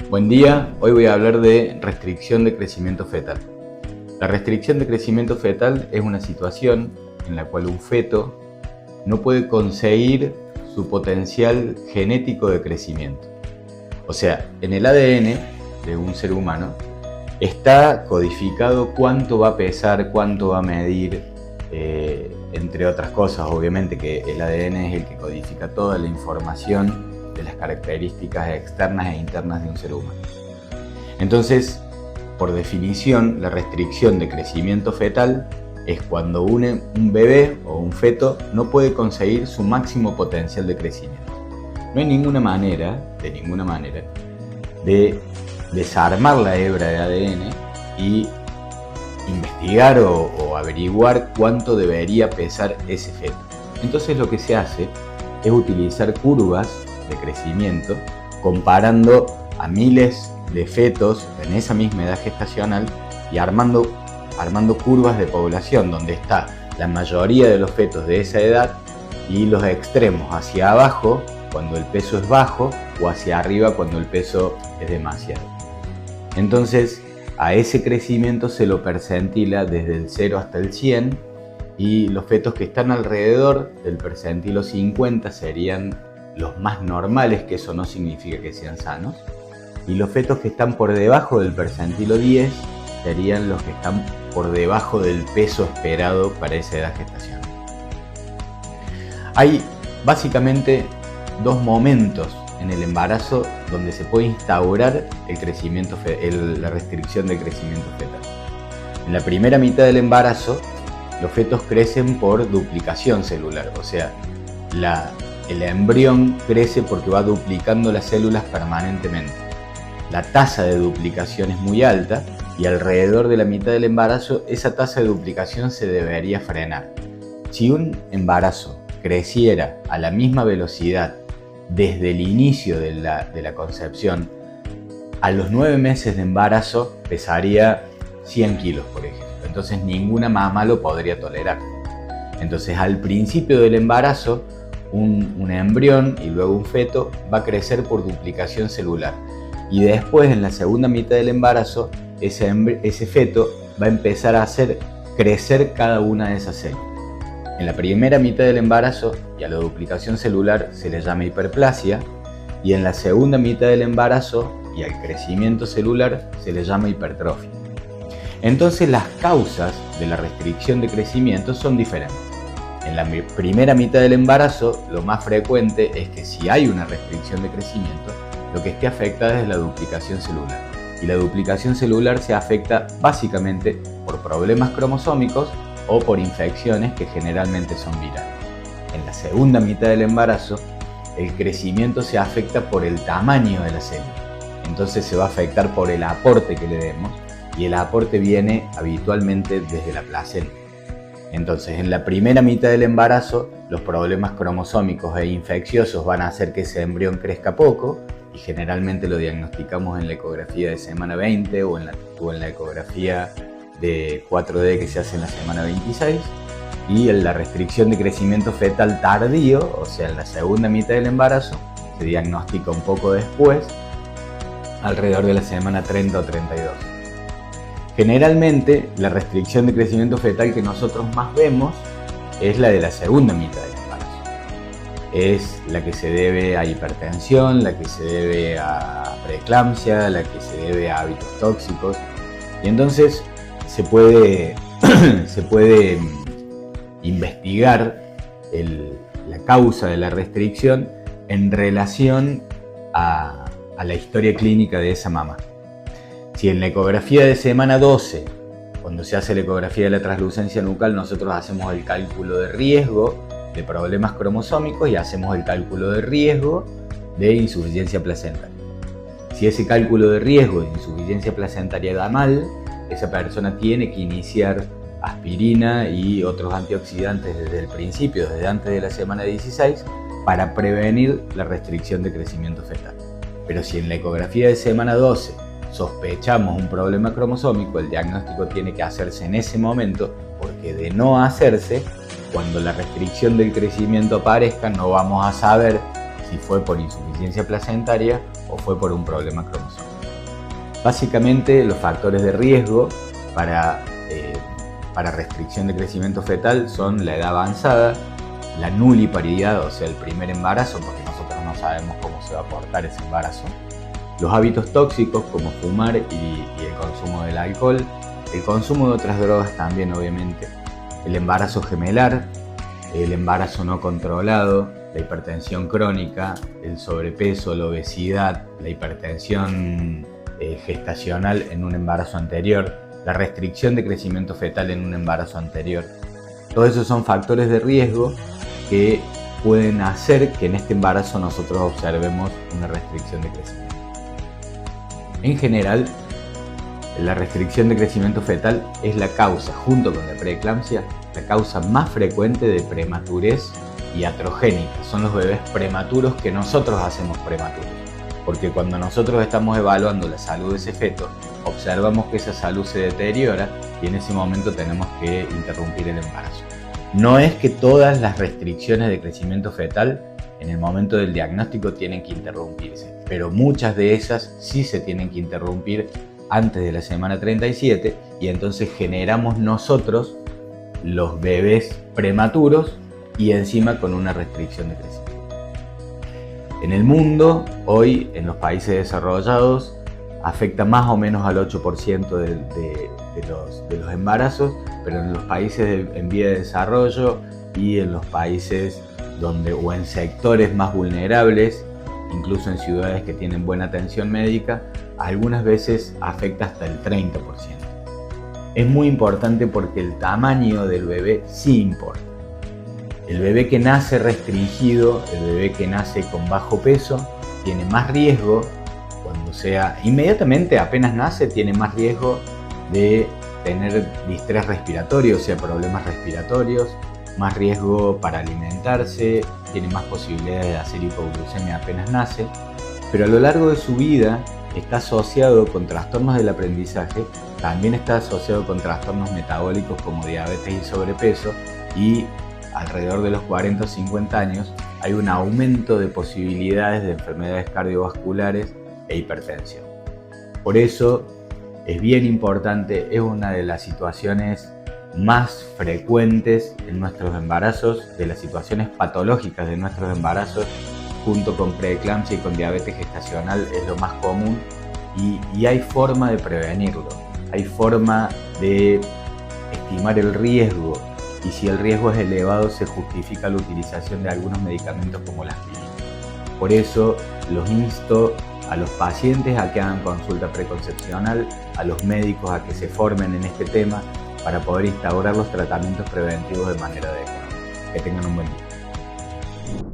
Buen día, hoy voy a hablar de restricción de crecimiento fetal. La restricción de crecimiento fetal es una situación en la cual un feto no puede conseguir su potencial genético de crecimiento. O sea, en el ADN de un ser humano está codificado cuánto va a pesar, cuánto va a medir, entre otras cosas. Obviamente que el ADN es el que codifica toda la información de las características externas e internas de un ser humano. Entonces, por definición, la restricción de crecimiento fetal es cuando un bebé o un feto no puede conseguir su máximo potencial de crecimiento. No hay ninguna manera, de desarmar la hebra de ADN y investigar o averiguar cuánto debería pesar ese feto. Entonces lo que se hace es utilizar curvas de crecimiento comparando a miles de fetos en esa misma edad gestacional y armando curvas de población donde está la mayoría de los fetos de esa edad y los extremos hacia abajo cuando el peso es bajo o hacia arriba cuando el peso es demasiado. Entonces a ese crecimiento se lo percentila desde el 0 hasta el 100 y los fetos que están alrededor del percentilo 50 serían los más normales, que eso no significa que sean sanos, y los fetos que están por debajo del percentilo 10 serían los que están por debajo del peso esperado para esa edad gestacional. Hay básicamente dos momentos en el embarazo donde se puede instaurar la restricción del crecimiento fetal. En la primera mitad del embarazo, los fetos crecen por duplicación celular, o sea, el embrión crece porque va duplicando las células permanentemente. La tasa de duplicación es muy alta y alrededor de la mitad del embarazo esa tasa de duplicación se debería frenar. Si un embarazo creciera a la misma velocidad desde el inicio de la concepción, a los 9 meses de embarazo pesaría 100 kilos, por ejemplo. Entonces ninguna mamá lo podría tolerar. Entonces al principio del embarazo, un embrión y luego un feto va a crecer por duplicación celular. Y después, en la segunda mitad del embarazo, ese feto va a empezar a hacer crecer cada una de esas células. En la primera mitad del embarazo y a la duplicación celular se le llama hiperplasia, y en la segunda mitad del embarazo y al crecimiento celular se le llama hipertrofia. Entonces las causas de la restricción de crecimiento son diferentes. En la primera mitad del embarazo, lo más frecuente es que si hay una restricción de crecimiento, lo que esté afectada es la duplicación celular. Y la duplicación celular se afecta básicamente por problemas cromosómicos o por infecciones que generalmente son virales. En la segunda mitad del embarazo, el crecimiento se afecta por el tamaño de la célula. Entonces se va a afectar por el aporte que le demos, y el aporte viene habitualmente desde la placenta. Entonces, en la primera mitad del embarazo, los problemas cromosómicos e infecciosos van a hacer que ese embrión crezca poco, y generalmente lo diagnosticamos en la ecografía de semana 20 o en la ecografía de 4D que se hace en la semana 26. Y en la restricción de crecimiento fetal tardío, o sea, en la segunda mitad del embarazo, se diagnostica un poco después, alrededor de la semana 30 o 32. Generalmente, la restricción de crecimiento fetal que nosotros más vemos es la de la segunda mitad del embarazo. Es la que se debe a hipertensión, la que se debe a preeclampsia, la que se debe a hábitos tóxicos. Y entonces se puede investigar la causa de la restricción en relación a la historia clínica de esa mamá. Si en la ecografía de semana 12, cuando se hace la ecografía de la translucencia nucal, nosotros hacemos el cálculo de riesgo de problemas cromosómicos y hacemos el cálculo de riesgo de insuficiencia placentaria. Si ese cálculo de riesgo de insuficiencia placentaria da mal, esa persona tiene que iniciar aspirina y otros antioxidantes desde el principio, desde antes de la semana 16, para prevenir la restricción de crecimiento fetal. Pero si en la ecografía de semana 12 sospechamos un problema cromosómico, el diagnóstico tiene que hacerse en ese momento, porque de no hacerse, cuando la restricción del crecimiento aparezca, no vamos a saber si fue por insuficiencia placentaria o fue por un problema cromosómico. Básicamente los factores de riesgo para restricción de crecimiento fetal son la edad avanzada, la nuliparidad, o sea el primer embarazo, porque nosotros no sabemos cómo se va a portar ese embarazo, los hábitos tóxicos como fumar y el consumo del alcohol, el consumo de otras drogas también obviamente, el embarazo gemelar, el embarazo no controlado, la hipertensión crónica, el sobrepeso, la obesidad, la hipertensión gestacional en un embarazo anterior, la restricción de crecimiento fetal en un embarazo anterior. Todos esos son factores de riesgo que pueden hacer que en este embarazo nosotros observemos una restricción de crecimiento. En general, la restricción de crecimiento fetal es la causa, junto con la preeclampsia, la causa más frecuente de prematurez y atrogénica. Son los bebés prematuros que nosotros hacemos prematuros. Porque cuando nosotros estamos evaluando la salud de ese feto, observamos que esa salud se deteriora y en ese momento tenemos que interrumpir el embarazo. No es que todas las restricciones de crecimiento fetal en el momento del diagnóstico tienen que interrumpirse, pero muchas de ellas sí se tienen que interrumpir antes de la semana 37 y entonces generamos nosotros los bebés prematuros y encima con una restricción de crecimiento. En el mundo, hoy en los países desarrollados, afecta más o menos al 8% de los embarazos, pero en los países en vía de desarrollo y en los países o en sectores más vulnerables, incluso en ciudades que tienen buena atención médica, algunas veces afecta hasta el 30%. Es muy importante porque el tamaño del bebé sí importa. El bebé que nace restringido, el bebé que nace con bajo peso, tiene más riesgo, inmediatamente apenas nace, tiene más riesgo de tener distrés respiratorio, o sea, problemas respiratorios, más riesgo para alimentarse, tiene más posibilidades de hacer hipoglucemia apenas nace, pero a lo largo de su vida está asociado con trastornos del aprendizaje, también está asociado con trastornos metabólicos como diabetes y sobrepeso, y alrededor de los 40 o 50 años hay un aumento de posibilidades de enfermedades cardiovasculares e hipertensión. Por eso es bien importante, es una de las situaciones más frecuentes en nuestros embarazos, de las situaciones patológicas de nuestros embarazos, junto con preeclampsia y con diabetes gestacional es lo más común y hay forma de prevenirlo, hay forma de estimar el riesgo y si el riesgo es elevado se justifica la utilización de algunos medicamentos como la aspirina. Por eso los insto a los pacientes a que hagan consulta preconcepcional, a los médicos a que se formen en este tema para poder instaurar los tratamientos preventivos de manera adecuada. Que tengan un buen día.